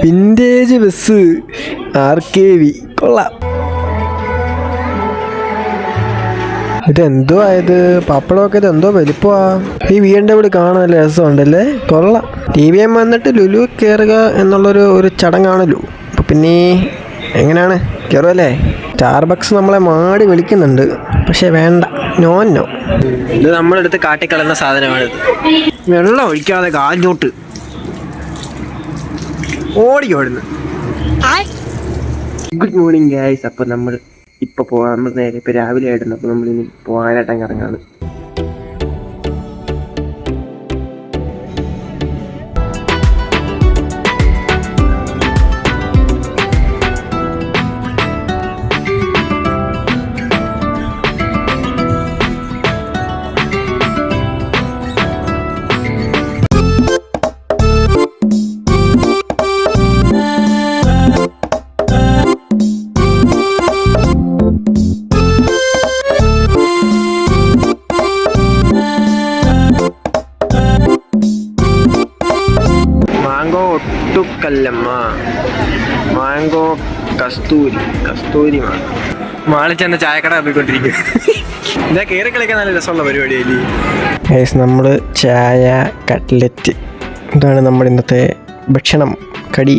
Vintage bus RKV കൊള്ളാം. ഇതെന്തോ ആയത് പപ്പടമൊക്കെ ഇതെന്തോ വലിപ്പമാ. ഈ BMW കാണാൻ നല്ല രസമുണ്ടല്ലേ, കൊള്ളാം. TVM വന്നിട്ട് ലുലു കയറുക എന്നുള്ളൊരു ചടങ്ങാണല്ലോ. അപ്പം പിന്നെ എങ്ങനെയാണ് കയറുമല്ലേ? സ്റ്റാർബക്സ് നമ്മളെ മാടി വിളിക്കുന്നുണ്ട്, പക്ഷെ വേണ്ട, നോ. ഇത് നമ്മളെടുത്ത് കാട്ടിക്കളയുന്ന സാധനമാണിത്. വെള്ളം ഒഴിക്കാതെ കാലിലോട്ട് ഓടിക്കോടുന്നു. Good morning guys. അപ്പോൾ നമ്മൾ ഇപ്പോൾ പോകാൻ നമ്മൾ നേരെ ഇപ്പോൾ രാവിലെ ആയിട്ടുണ്ട്. അപ്പോൾ നമ്മളിനി പോകാനായിട്ട് ഇറങ്ങാണ്. ഒട്ടുക്കല്ലമ്മ മാങ്കോ കസ്തൂരി മാളിൽ ചെന്ന ചായക്കട പോയിക്കൊണ്ടിരിക്കും. ഇതാ കയറി കളിക്കാൻ നല്ല രസമുള്ള പരിപാടിയല്ലേ. നമ്മൾ ചായ കട്ട്ലറ്റ് ഇതാണ് നമ്മുടെ ഇന്നത്തെ ഭക്ഷണം കടി.